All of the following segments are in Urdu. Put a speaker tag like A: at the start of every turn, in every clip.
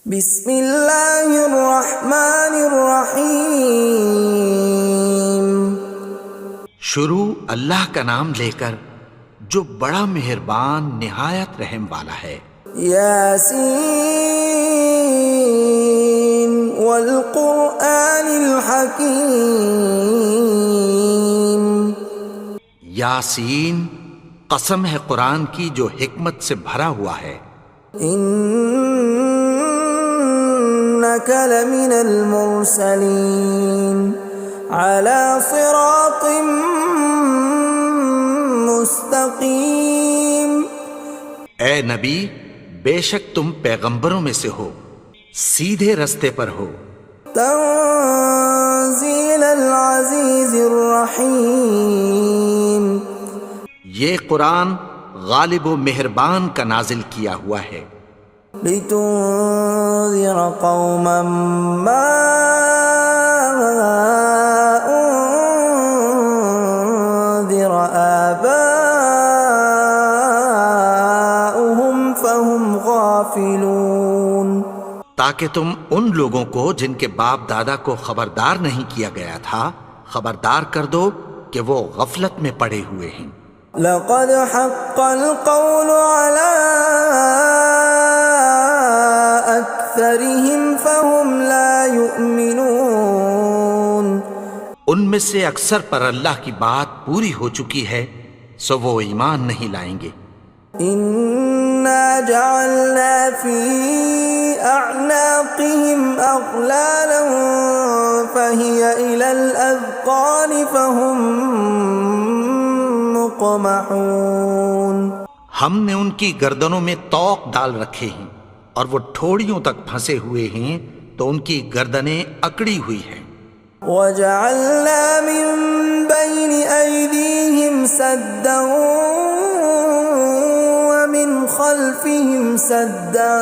A: بسم اللہ الرحمن الرحیم۔
B: شروع اللہ کا نام لے کر جو بڑا مہربان نہایت رحم والا ہے۔
A: یاسین والقرآن الحکیم۔
B: یاسین، قسم ہے قرآن کی جو حکمت سے بھرا ہوا ہے۔
A: انک لمن المرسلین علی صراط مستقیم۔
B: اے نبی، بے شک تم پیغمبروں میں سے ہو، سیدھے رستے پر ہو۔
A: تنزیل العزیز الرحیم۔
B: یہ قرآن غالب و مہربان کا نازل کیا ہوا ہے۔
A: لتنذر قوما ما انذر آباؤهم فهم غافلون۔
B: تاکہ تم ان لوگوں کو جن کے باپ دادا کو خبردار نہیں کیا گیا تھا خبردار کر دو کہ وہ غفلت میں پڑے ہوئے ہیں۔
A: لقد حق القول على أكثرهم فهم لا يؤمنون۔
B: ان میں سے اکثر پر اللہ کی بات پوری ہو چکی ہے سو وہ ایمان نہیں لائیں گے۔
A: إنا جعلنا في أعناقهم أغلالا فهي إلى الأذقان فهم مقمحون۔
B: ہم نے ان کی گردنوں میں طوق ڈال رکھے ہیں اور وہ ٹھوڑیوں تک پھنسے ہوئے ہیں تو ان کی گردنیں اکڑی ہوئی ہیں۔
A: وَجَعَلْنَا مِن بَيْنِ أَيْدِيهِمْ سَدًّا وَمِنْ خَلْفِهِمْ سَدًّا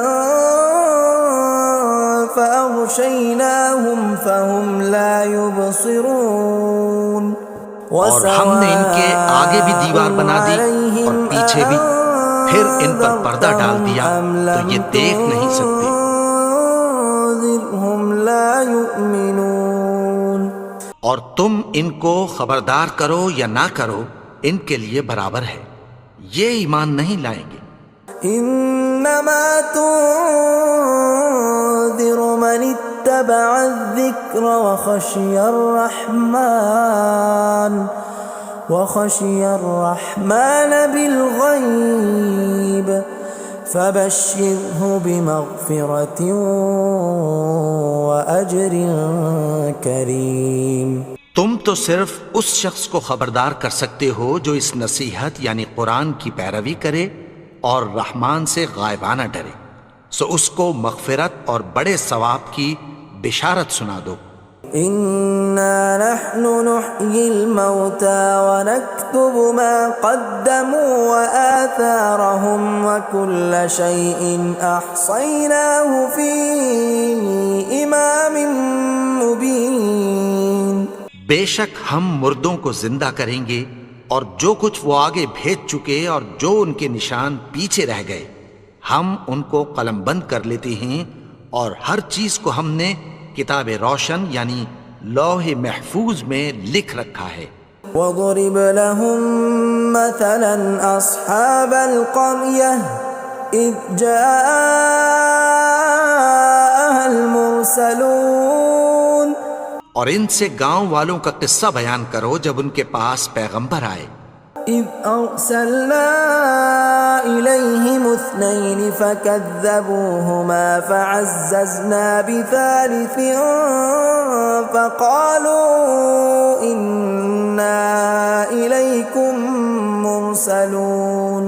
A: فَأَغْشَيْنَاهُمْ فَهُمْ لَا يُبْصِرُونَ۔
B: اور ہم نے ان کے آگے بھی دیوار بنا دی اور پیچھے بھی، پھر ان پر پردہ ڈال دیا تو یہ دیکھ نہیں سکتے۔
A: لا يؤمنون۔
B: اور تم ان کو خبردار کرو یا نہ کرو ان کے لیے برابر ہے، یہ ایمان نہیں لائیں گے۔
A: انما تنذر من اتبع الذکر وخشی الرحمن بالغیب فبشرہ بمغفرۃ وأجر کریم۔
B: تم تو صرف اس شخص کو خبردار کر سکتے ہو جو اس نصیحت یعنی قرآن کی پیروی کرے اور رحمان سے غائبانہ ڈرے، سو اس کو مغفرت اور بڑے ثواب کی بشارت سنا دو۔
A: اِنَّا نَحْنُ نُحْيِي الْمَوْتَى وَنَكْتُبُ مَا قَدَّمُوا وَآثَارَهُمْ وَكُلَّ شَيْءٍ أَحْصَيْنَاهُ فِي إِمَامٍ مُبِينٍ۔
B: بے شک ہم مردوں کو زندہ کریں گے اور جو کچھ وہ آگے بھیج چکے اور جو ان کے نشان پیچھے رہ گئے ہم ان کو قلم بند کر لیتے ہیں، اور ہر چیز کو ہم نے کتاب روشن یعنی لوح محفوظ میں لکھ رکھا ہے۔
A: وَضُرِبَ لَهُم مَّثَلًا أَصْحَابَ الْقَرْيَةِ إِذْ جَاءَهَا الْمُرْسَلُونَ۔
B: اور ان سے گاؤں والوں کا قصہ بیان کرو جب ان کے پاس پیغمبر آئے۔
A: إِذْ أَرْسَلْنَا إِلَيْهِمُ اثْنَيْنِ فَكَذَّبُوهُمَا فَعَزَّزْنَا بِثَالِثٍ فَقَالُوا إِنَّا إِلَيْكُمْ مُرْسَلُونَ۔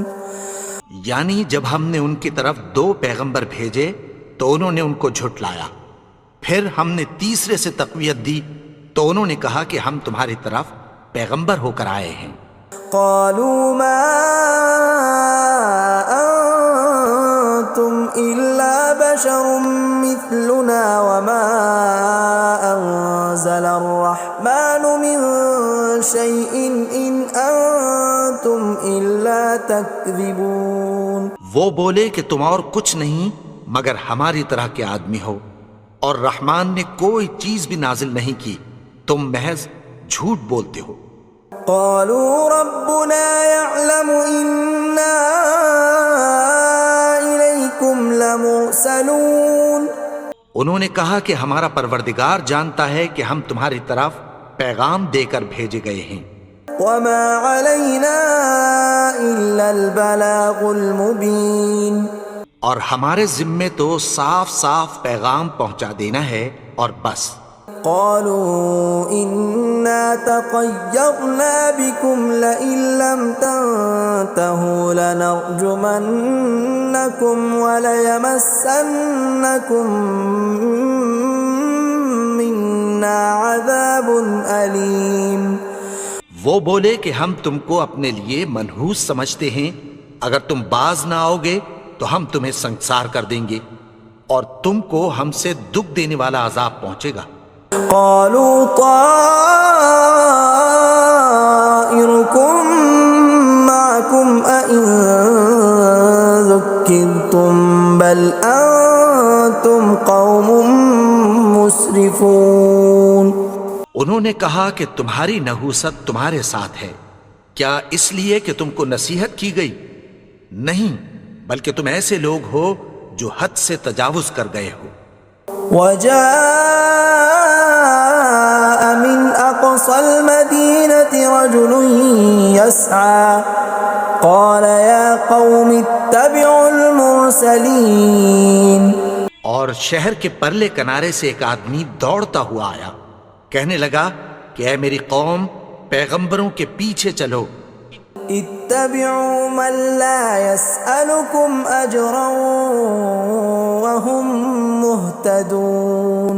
B: یعنی جب ہم نے ان کی طرف دو پیغمبر بھیجے تو انہوں نے ان کو جھٹلایا، پھر ہم نے تیسرے سے تقویت دی تو انہوں نے کہا کہ ہم تمہاری طرف پیغمبر ہو کر آئے ہیں۔
A: قالوا ما أنتم إلا بشر مثلنا وما أنزل الرحمن من شيء إن أنتم إلا تكذبون۔
B: وہ بولے کہ تم اور کچھ نہیں مگر ہماری طرح کے آدمی ہو، اور رحمان نے کوئی چیز بھی نازل نہیں کی، تم محض جھوٹ بولتے ہو۔
A: قالوا ربنا يعلم إنا إليكم لمرسلون،
B: انہوں نے کہا کہ ہمارا پروردگار جانتا ہے کہ ہم تمہاری طرف پیغام دے کر بھیجے گئے ہیں،
A: وما علينا إلا البلاغ المبين،
B: اور ہمارے ذمے تو صاف صاف پیغام پہنچا دینا ہے اور بس۔
A: قالوا إنا تطيرنا بكم لئن لم تنتهوا لنرجمنكم وليمسنكم منا عذاب أليم۔
B: وہ بولے کہ ہم تم کو اپنے لیے منحوس سمجھتے ہیں، اگر تم باز نہ آؤ گے تو ہم تمہیں سنگسار کر دیں گے، اور تم کو ہم سے دکھ دینے والا عذاب پہنچے گا۔
A: قالوا طائركم معكم أئن ذكرتم بل أنتم قوم مسرفون۔
B: انہوں نے کہا کہ تمہاری نحوست تمہارے ساتھ ہے، کیا اس لیے کہ تم کو نصیحت کی گئی؟ نہیں، بلکہ تم ایسے لوگ ہو جو حد سے تجاوز کر گئے ہو۔
A: وجاء من أقصى المدينة رجل يسعى قال يا قوم اتبعوا المرسلين۔
B: اور شہر کے پرلے کنارے سے ایک آدمی دوڑتا ہوا آیا، کہنے لگا کہ اے میری قوم، پیغمبروں کے پیچھے چلو۔
A: اتبعوا من لا يسألكم أجرا وهم مهتدون،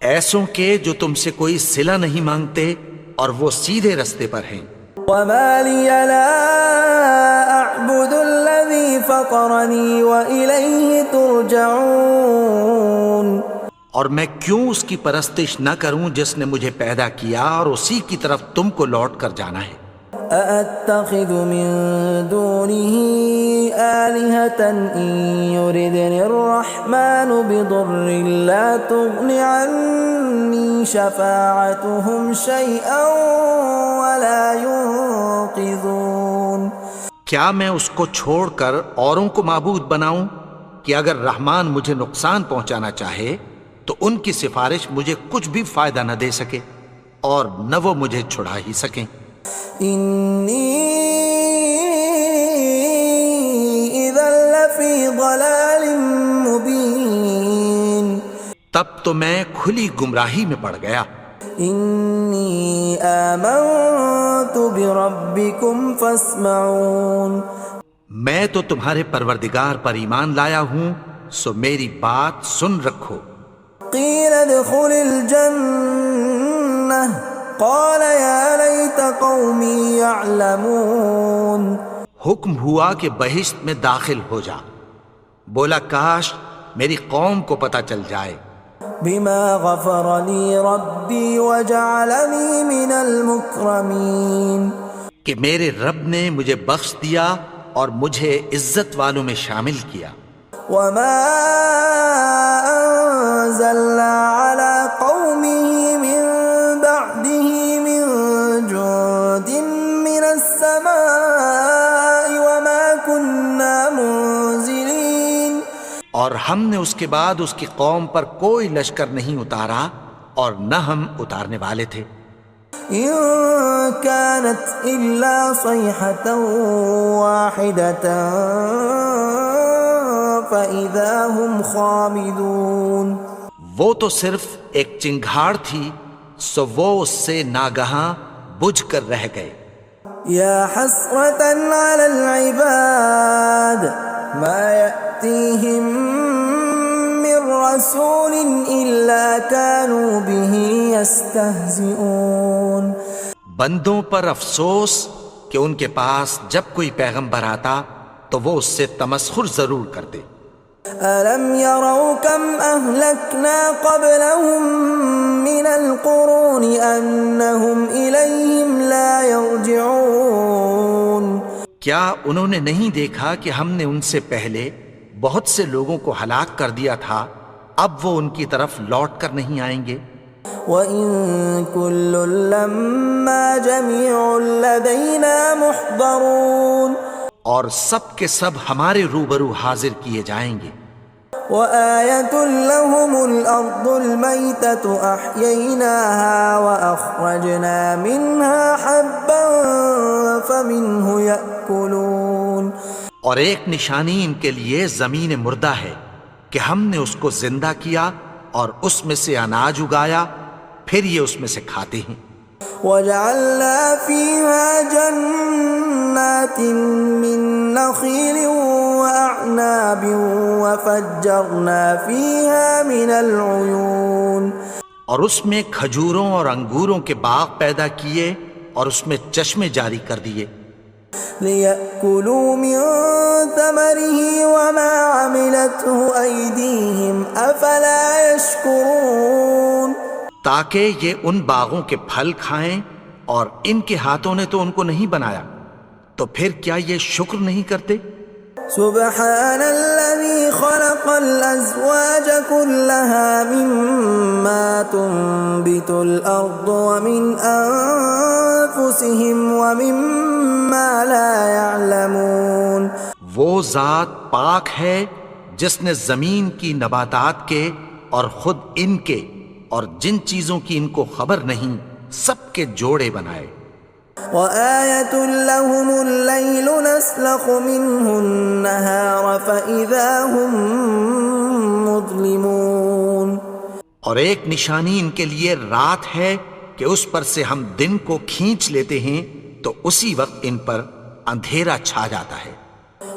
B: ایسوں کے جو تم سے کوئی صلہ نہیں مانگتے اور وہ سیدھے رستے پر ہیں۔
A: وما لي لا أعبد الذي فطرني وإليه ترجعون،
B: اور میں کیوں اس کی پرستش نہ کروں جس نے مجھے پیدا کیا اور اسی کی طرف تم کو لوٹ کر جانا ہے۔
A: أأتخذ من دونه آلهة إن يردني الرحمن بضر لا تغن عني شفاعتهم شيئا ولا ينقذون۔
B: کیا میں اس کو چھوڑ کر اوروں کو معبود بناؤں کہ اگر رحمان مجھے نقصان پہنچانا چاہے تو ان کی سفارش مجھے کچھ بھی فائدہ نہ دے سکے اور نہ وہ مجھے چھڑا ہی سکیں۔
A: إني إذا لفي ضلال مبين،
B: تب تو میں کھلی گمراہی میں پڑ گیا۔
A: إني آمنت بربكم فاسمعون،
B: میں تو تمہارے پروردگار پر ایمان لایا ہوں، سو میری بات سن رکھو۔
A: قيل ادخل الجنة قال يا ليت قومي يعلمون،
B: حکم ہوا کہ بہشت میں داخل ہو جا، بولا کاش میری قوم کو پتہ چل جائے۔
A: بما غفر لي ربي وجعلني من المكرمين،
B: کہ میرے رب نے مجھے بخش دیا اور مجھے عزت والوں میں شامل کیا۔
A: وما أنزلنا على قومه من بعده من جند من السماء وما كنا منزلين،
B: اور ہم نے اس کے بعد اس کی قوم پر کوئی لشکر نہیں اتارا اور نہ ہم اتارنے والے تھے۔
A: إن كانت إلا صيحة واحدة فإذا هم خامدون،
B: وہ تو صرف ایک چنگھاڑ تھی، سو وہ اس سے ناگہاں بجھ کر رہ گئے۔
A: يا حسرة على العباد ما يأتيهم من رسول إلا كانوا به يستهزئون،
B: بندوں پر افسوس کہ ان کے پاس جب کوئی پیغمبر آتا تو وہ اس سے تمسخر ضرور کرتے۔
A: ألم يروا كم أهلكنا قبلهم من القرون أنهم إليهم لا يرجعون،
B: کیا انہوں نے نہیں دیکھا کہ ہم نے ان سے پہلے بہت سے لوگوں کو ہلاک کر دیا تھا، اب وہ ان کی طرف لوٹ کر نہیں آئیں گے۔
A: وَإِن كُلٌّ لَّمَّا جَمِيعٌ لَّدَيْنَا مُحْضَرُونَ،
B: اور سب کے سب ہمارے روبرو حاضر کیے جائیں گے۔
A: وَآيَةٌ لَّهُمُ الْأَرْضُ الْمَيْتَةُ أَحْيَيْنَاهَا وَأَخْرَجْنَا مِنْهَا حَبًّا فَمِنْهُ يَأْكُلُونَ،
B: اور ایک نشانی ان کے لیے زمین مردہ ہے کہ ہم نے اس کو زندہ کیا اور اس میں سے اناج اگایا، پھر یہ اس میں سے کھاتے ہیں۔
A: وَجَعَلْنَا فِيهَا جَنَّاتٍ مِّن نَّخِيلٍ وَأَعْنَابٍ وَفَجَّرْنَا فِيهَا مِنَ الْعُيُونِ،
B: اور اس میں کھجوروں اور انگوروں کے باغ پیدا کیے اور اس میں چشمے جاری کر دیے،
A: لِيَأْكُلُوا مِن ثَمَرِهِ وَمَا عَمِلَتْهُ أَيْدِيهِمْ أَفَلَا يَشْكُرُونَ،
B: تاکہ یہ ان باغوں کے پھل کھائیں، اور ان کے ہاتھوں نے تو ان کو نہیں بنایا، تو پھر کیا یہ شکر نہیں کرتے؟
A: سبحان الذي خلق الأزواج كلها مما تنبت الأرض ومن أنفسهم ومما لا يعلمون،
B: وہ ذات پاک ہے جس نے زمین کی نباتات کے اور خود ان کے اور جن چیزوں کی ان کو خبر نہیں سب کے جوڑے بنائے۔
A: وآية لهم الليل نسلخ منه النهار فإذا هم مظلمون،
B: اور ایک نشانی ان کے لیے رات ہے کہ اس پر سے ہم دن کو کھینچ لیتے ہیں تو اسی وقت ان پر اندھیرا چھا جاتا ہے۔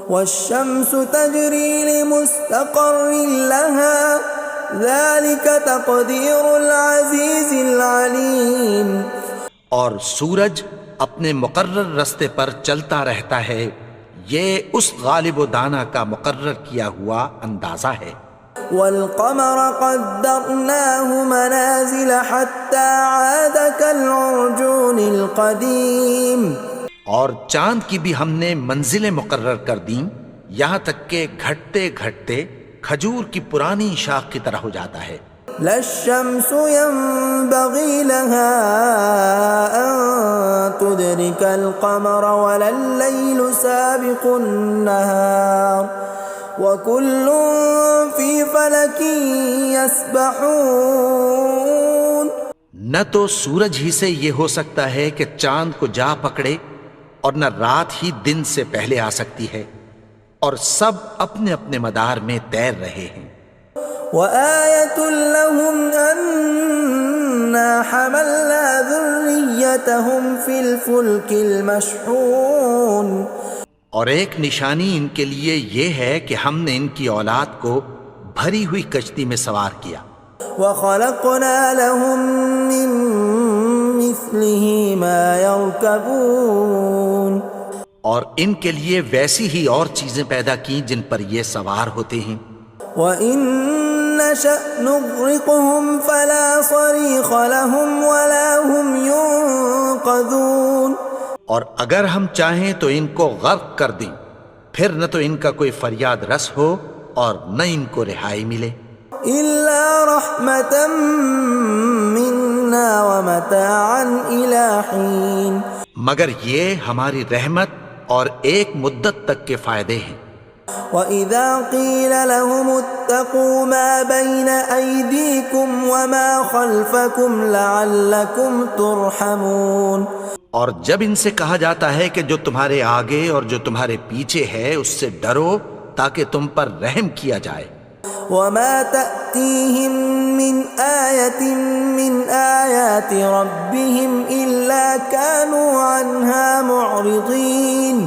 A: والشمس تجري لمستقر لها ذلك تقدير العزيز العليم،
B: اور سورج اپنے مقرر رستے پر چلتا رہتا ہے، یہ اس غالب و دانا کا مقرر کیا ہوا اندازہ ہے۔
A: والقمر قدرناه منازل حتى عاد كالعرجون القديم،
B: اور چاند کی بھی ہم نے منزلیں مقرر کر دیں، یہاں تک کہ گھٹتے گھٹتے کھجور کی پرانی شاخ کی طرح ہو جاتا ہے۔
A: لا الشمس ينبغي لها أن تدرك القمر ولا الليل سابق النهار وكل في فلك يسبحون،
B: نہ تو سورج ہی سے یہ ہو سکتا ہے کہ چاند کو جا پکڑے، اور نہ رات ہی دن سے پہلے آ سکتی ہے، اور سب اپنے اپنے مدار میں تیر رہے ہیں۔
A: وآية لهم أنا حملنا ذريتهم في الفلك المشحون،
B: اور ایک نشانی ان کے لیے یہ ہے کہ ہم نے ان کی اولاد کو بھری ہوئی کشتی میں سوار کیا۔
A: وخلقنا لهم من مثله ما يركبون،
B: اور ان کے لیے ویسی ہی اور چیزیں پیدا کی جن پر یہ سوار ہوتے ہیں۔
A: وَإِن نَّشَأْ نُغْرِقْهُمْ فَلَا صَرِيخَ لَهُمْ وَلَا هُمْ يُنقَذُونَ،
B: اور اگر ہم چاہیں تو ان کو غرق کر دیں، پھر نہ تو ان کا کوئی فریاد رس ہو اور نہ ان کو رہائی ملے۔
A: إِلَّا رَحْمَةً مِّنَّا وَمَتَاعًا إِلَىٰ حِينٍ،
B: مگر یہ ہماری رحمت اور ایک مدت تک کے فائدے ہیں۔
A: وَإِذَا قِيلَ لَهُمُ اتَّقُوا مَا بَيْنَ أَيْدِيكُمْ وَمَا خَلْفَكُمْ لَعَلَّكُمْ تُرْحَمُونَ،
B: اور جب ان سے کہا جاتا ہے کہ جو تمہارے آگے اور جو تمہارے پیچھے ہے اس سے ڈرو تاکہ تم پر رحم کیا جائے۔
A: وَمَا تَأْتِيهِم مِّنْ آيَةٍ مِّنْ آيَاتِ رَبِّهِمْ إِلَّا كَانُوا عَنْهَا مُعْرِضِينَ،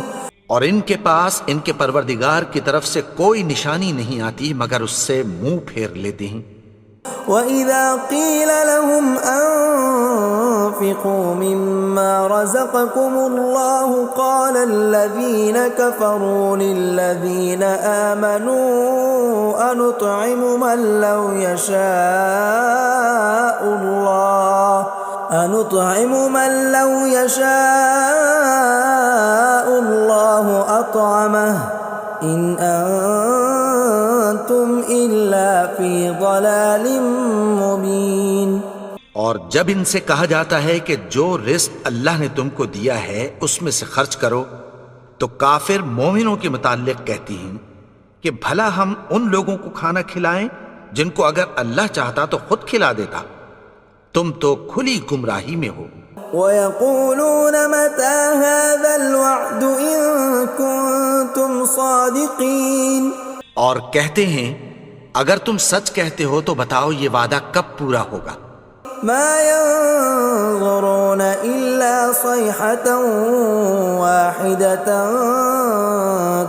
B: اور ان کے پاس ان کے پروردگار کی طرف سے کوئی نشانی نہیں آتی مگر اس سے منہ پھیر لیتے ہیں۔
A: وَإِذَا قِيلَ لَهُمْ أَنفِقُوا مِمَّا رَزَقَكُمُ اللَّهُ قَالَ الَّذِينَ كَفَرُوا لِلَّذِينَ آمَنُوا أَنُطْعِمُ مَن لَّوْ يَشَاءُ اللَّهُ أَطْعَمَهُ إِنْ ضلال مبين.
B: اور جب ان سے کہا جاتا ہے کہ جو رزق اللہ نے تم کو دیا ہے اس میں سے خرچ کرو، تو کافر مومنوں کے متعلق کہتی ہیں کہ بھلا ہم ان لوگوں کو کھانا کھلائیں جن کو اگر اللہ چاہتا تو خود کھلا دیتا، تم تو کھلی گمراہی میں ہو.
A: وَيَقُولُونَ مَتَى هَذَا الْوَعْدُ إِن كُنتُمْ صَادِقِينَ.
B: اور کہتے ہیں اگر تم سچ کہتے ہو تو بتاؤ یہ وعدہ کب پورا ہوگا.
A: ما ينظرون إلا صيحة واحدة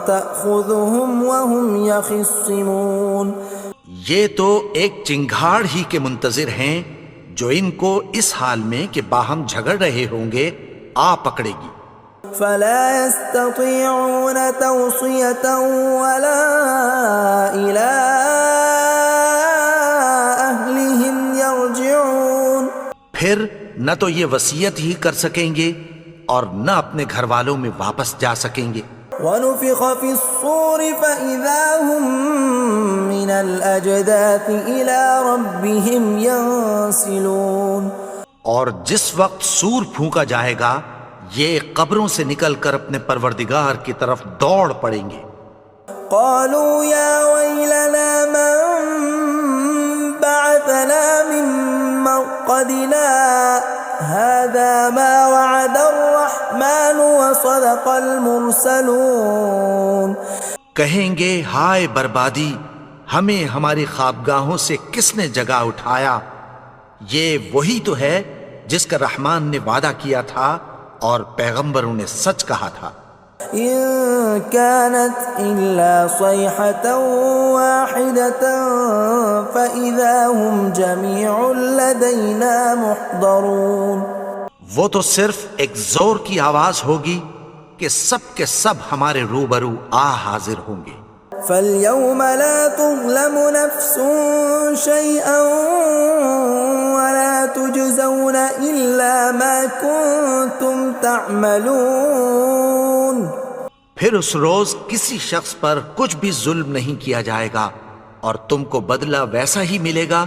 A: تأخذهم وهم يخصمون.
B: یہ تو ایک چنگھاڑ ہی کے منتظر ہیں جو ان کو اس حال میں کہ باہم جھگڑ رہے ہوں گے آ پکڑے گی.
A: فلا يستطيعون توصية ولا إلى أهلهم يرجعون.
B: پھر نہ تو یہ وصیت ہی کر سکیں گے اور نہ اپنے گھر والوں میں واپس جا سکیں گے.
A: ونفخ في الصور فإذا هم من الأجداث إلى ربهم ينسلون.
B: اور جس وقت سور پھونکا جائے گا یہ قبروں سے نکل کر اپنے پروردگار کی طرف دوڑ پڑیں گے.
A: قالوا يا ويلنا من بعثنا من مرقدنا هذا ما وعد الرحمن وصدق المرسلون.
B: کہیں گے ہائے بربادی، ہمیں ہماری خوابگاہوں سے کس نے جگا اٹھایا؟ یہ وہی تو ہے جس کا رحمان نے وعدہ کیا تھا اور پیغمبروں نے سچ کہا تھا.
A: إن كانت إلا صيحة واحدة فإذا هم جميع لدينا محضرون.
B: وہ تو صرف ایک زور کی آواز ہوگی کہ سب کے سب ہمارے روبرو حاضر ہوں گے.
A: فاليوم لا تظلم نفس شيئا ولا تجزون إلا ما كنتم تعملون.
B: پھر اس روز کسی شخص پر کچھ بھی ظلم نہیں کیا جائے گا اور تم کو بدلہ ویسا ہی ملے گا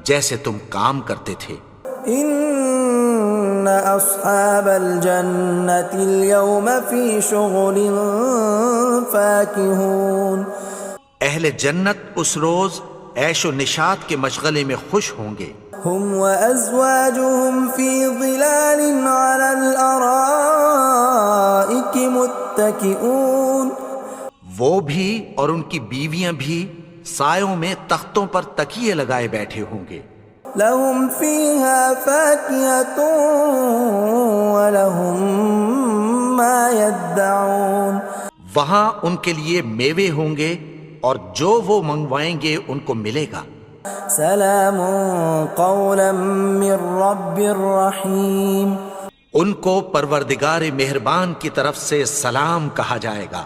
B: جیسے تم کام کرتے تھے.
A: ان اصحاب الجنة اليوم في شغل فاكهون.
B: اہل جنت اس روز عیش و نشاط کے مشغلے میں خوش ہوں گے.
A: هم وازواجهم في ظلال على الارائك متكئون.
B: وہ بھی اور ان کی بیویاں بھی سایوں میں تختوں پر تکیے لگائے بیٹھے ہوں گے.
A: لهم فيها فاكهة ولهم ما يدعون.
B: وہاں ان کے لیے میوے ہوں گے اور جو وہ منگوائیں گے ان کو ملے گا.
A: سلام قولا من رب رحیم.
B: ان کو پروردگار مہربان کی طرف سے سلام کہا جائے گا.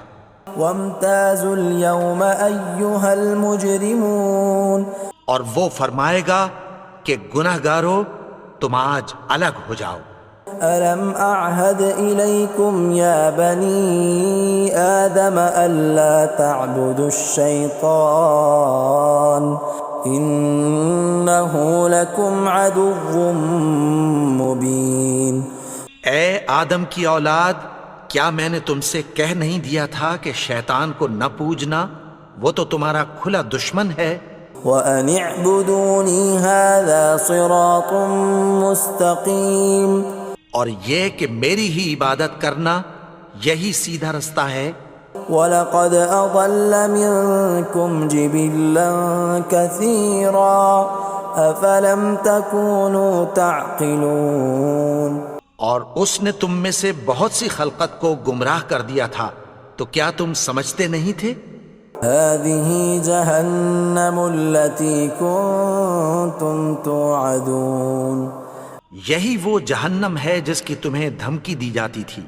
A: وامتازوا اليوم ایها المجرمون.
B: اور وہ فرمائے گا کہ گناہگارو تم آج الگ ہو جاؤ.
A: ألم أعهد إليكم يا بني آدم ألا تعبدوا الشيطان إنه لكم عدو مبين.
B: اے آدم کی اولاد، کیا میں نے تم سے کہہ نہیں دیا تھا کہ شیطان کو نہ پوجنا، وہ تو تمہارا کھلا دشمن ہے.
A: وَأَنِ اعْبُدُونِي هَذَا صِرَاطٌ مُسْتَقِيمٌ.
B: اور یہ کہ میری ہی عبادت کرنا یہی سیدھا رستہ ہے.
A: وَلَقَدْ أَضَلَّ مِنكُمْ جِبِلًّا كَثِيرًا أَفَلَمْ تَكُونُوا تَعْقِلُونَ.
B: اور اس نے تم میں سے بہت سی خلقت کو گمراہ کر دیا تھا، تو کیا تم سمجھتے نہیں تھے؟
A: هَذِهِ جَهَنَّمُ الَّتِي كُنتُمْ تُوعَدُونَ.
B: یہی وہ جہنم ہے جس کی تمہیں دھمکی دی جاتی تھی.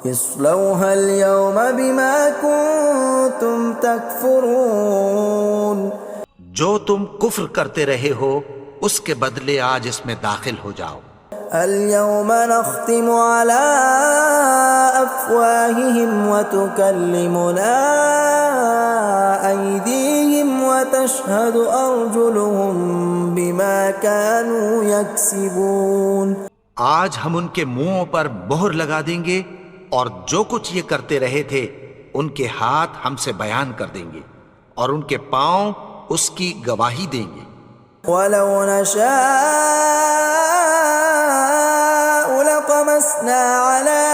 A: اصلوها اليوم بما كنتم تكفرون.
B: جو تم کفر کرتے رہے ہو اس کے بدلے آج اس میں داخل ہو جاؤ.
A: اليوم نختم على أفواههم وتكلمنا أيديهم وتشهد أرجلهم بما كانوا يكسبون.
B: آج ہم ان کے منہوں پر مہر لگا دیں گے اور جو کچھ یہ کرتے رہے تھے ان کے ہاتھ ہم سے بیان کر دیں گے اور ان کے پاؤں اس کی گواہی دیں گے.
A: ولو نشاء لطمسنا على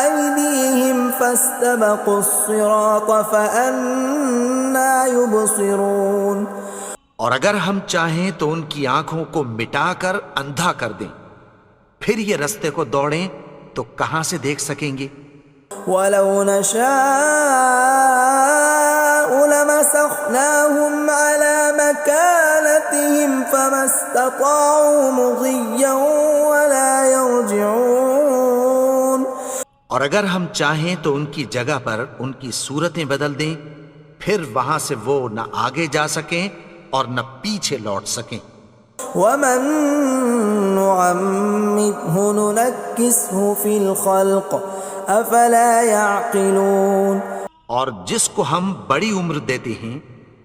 A: أيديهم فاستبقوا الصراط فأنى يبصرون.
B: اور اگر ہم چاہیں تو ان کی آنکھوں کو مٹا کر اندھا کر دیں، پھر یہ رستے کو دوڑیں تو کہاں سے دیکھ سکیں گے.
A: ولو نشاء لمسخناهم على مكانتهم فما استطاعوا مضيا ولا يرجعون.
B: اور اگر ہم چاہیں تو ان کی جگہ پر ان کی صورتیں بدل دیں، پھر وہاں سے وہ نہ آگے جا سکیں اور نہ پیچھے لوٹ سکیں.
A: ومن نعمره ننكسه في الخلق افلا يعقلون.
B: اور جس کو ہم بڑی عمر دیتے ہیں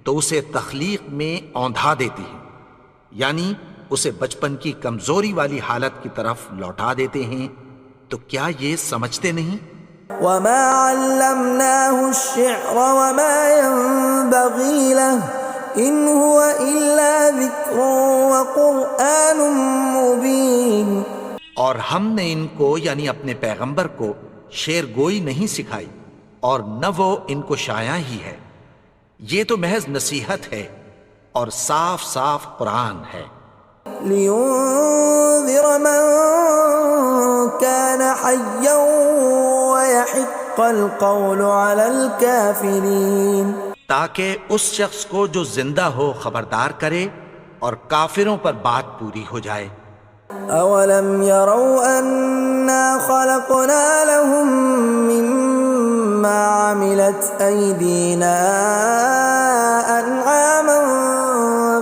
B: تو اسے تخلیق میں اوندھا دیتے ہیں، یعنی اسے بچپن کی کمزوری والی حالت کی طرف لوٹا دیتے ہیں. تو کیا یہ سمجھتے نہیں؟
A: وما علمناه الشعر وما ينبغي له ان هو الا ذکر وقرآن مبین.
B: اور ہم نے ان کو یعنی اپنے پیغمبر کو شعر گوئی نہیں سکھائی اور نہ وہ ان کو شایع ہی ہے، یہ تو محض نصیحت ہے اور صاف صاف قرآن ہے.
A: لینذر من کان حیا ویحق القول علی الکافرین.
B: تاکہ اس شخص کو جو زندہ ہو خبردار کرے اور کافروں پر بات پوری ہو جائے.
A: اولم يروا انا خلقنا لهم مما عملت ايدينا انعاما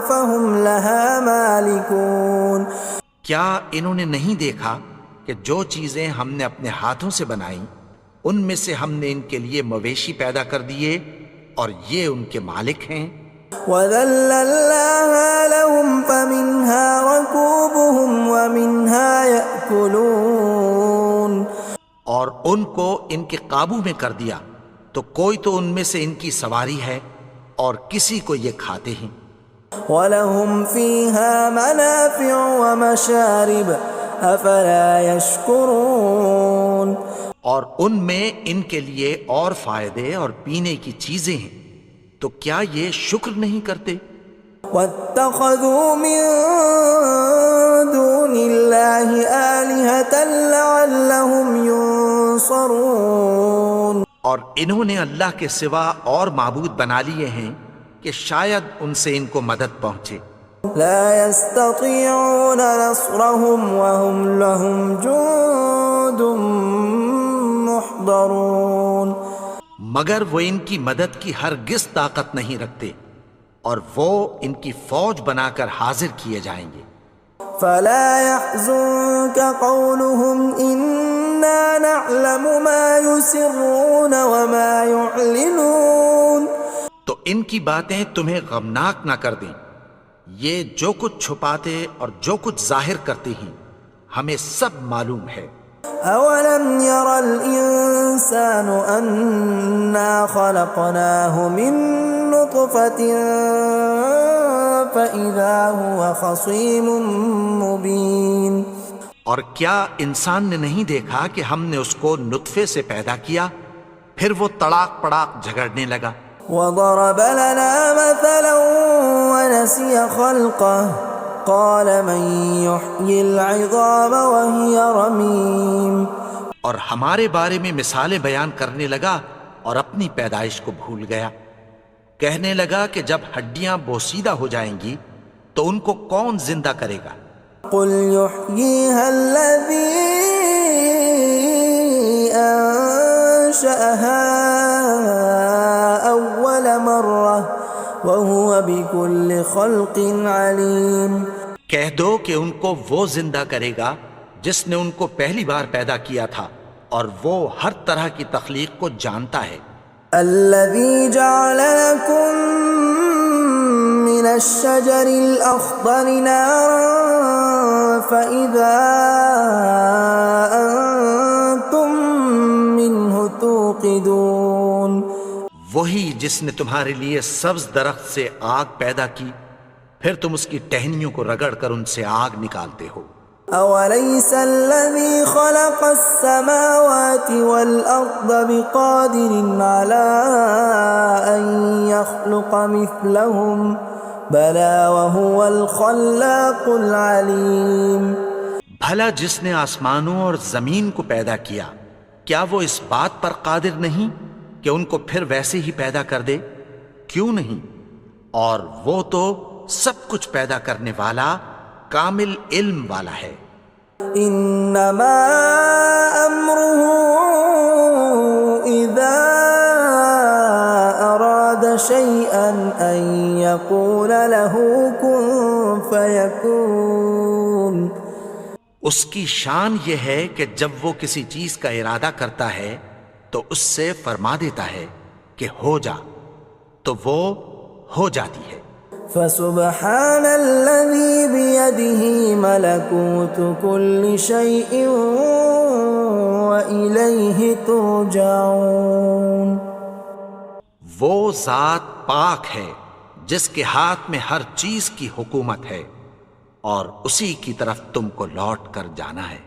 A: فهم لها مالكون.
B: کیا انہوں نے نہیں دیکھا کہ جو چیزیں ہم نے اپنے ہاتھوں سے بنائیں ان میں سے ہم نے ان کے لیے مویشی پیدا کر دیے اور یہ ان کے مالک ہیں.
A: وَذَلَّلْنَاهَا لَهُمْ فَمِنْهَا رَكُوبُهُمْ وَمِنْهَا يَأْكُلُونَ.
B: اور ان کو ان کے قابو میں کر دیا تو کوئی تو ان میں سے ان کی سواری ہے اور کسی کو یہ کھاتے ہیں.
A: وَلَهُمْ فِيهَا مَنَافِعُ وَمَشَارِبُ أَفَلَا يَشْكُرُونَ.
B: اور ان میں ان کے لیے اور فائدے اور پینے کی چیزیں ہیں، تو کیا یہ شکر نہیں کرتے؟
A: وَاتَّخَذُوا مِن دُونِ اللَّهِ آلِهَةً لَعَلَّهُمْ يُنصَرُونَ.
B: اور انہوں نے اللہ کے سوا اور معبود بنا لیے ہیں کہ شاید ان سے ان کو مدد پہنچے.
A: لا يستطيعون نصرهم وهم لهم جند محضرون.
B: مگر وہ ان کی مدد کی ہرگز طاقت نہیں رکھتے اور وہ ان کی فوج بنا کر حاضر کیے جائیں گے.
A: فلا يحزنك قولهم إنا نعلم ما يسرون وما يعلنون.
B: تو ان کی باتیں تمہیں غمناک نہ کر دیں، یہ جو کچھ چھپاتے اور جو کچھ ظاہر کرتے ہیں ہمیں سب معلوم ہے.
A: أولم ير الإنسان أنا خلقناه من نطفة فإذا هو خصيم مبين.
B: اور کیا انسان نے نہیں دیکھا کہ ہم نے اس کو نطفے سے پیدا کیا پھر وہ تڑاک پڑاک جھگڑنے لگا.
A: وضرب لنا مثلا ونسي خلقه قال من يحيي العظام وهي رميم.
B: اور ہمارے بارے میں مثالیں بیان کرنے لگا اور اپنی پیدائش کو بھول گیا. کہنے لگا کہ جب ہڈیاں بوسیدہ ہو جائیں گی تو ان کو کون زندہ کرے گا؟
A: قل يحييها الذي أنشأها أول مرة وهو بكل خلق عليم.
B: کہہ دو کہ ان کو وہ زندہ کرے گا جس نے ان کو پہلی بار پیدا کیا تھا اور وہ ہر طرح کی تخلیق کو جانتا ہے.
A: الذي جعل لكم من الشجر الأخضر نارا فإذا أنتم منه توقدون.
B: وہی جس نے تمہارے لیے سبز درخت سے آگ پیدا کی، پھر تم اس کی ٹہنیوں کو رگڑ کر ان سے آگ نکالتے ہو.
A: أوليس الذي خلق السماوات والأرض بقادر على أن يخلق مثلهم بلى وهو الخلاق العليم.
B: بھلا جس نے آسمانوں اور زمین کو پیدا کیا، کیا وہ اس بات پر قادر نہیں کہ ان کو پھر ویسے ہی پیدا کر دے؟ کیوں نہیں؟ اور وہ تو سب کچھ پیدا کرنے والا، کامل علم والا ہے.
A: انما امره اذا اراد شيئا ان يقول له كن فيكون.
B: اس کی شان یہ ہے کہ جب وہ کسی چیز کا ارادہ کرتا ہے تو اس سے فرما دیتا ہے کہ ہو جا، تو وہ ہو جاتی ہے.
A: فسبحان الذي بيده ملكوت كل شيء وإليه ترجعون.
B: وہ ذات پاک ہے جس کے ہاتھ میں ہر چیز کی حکومت ہے، اور اسی کی طرف تم کو لوٹ کر جانا ہے.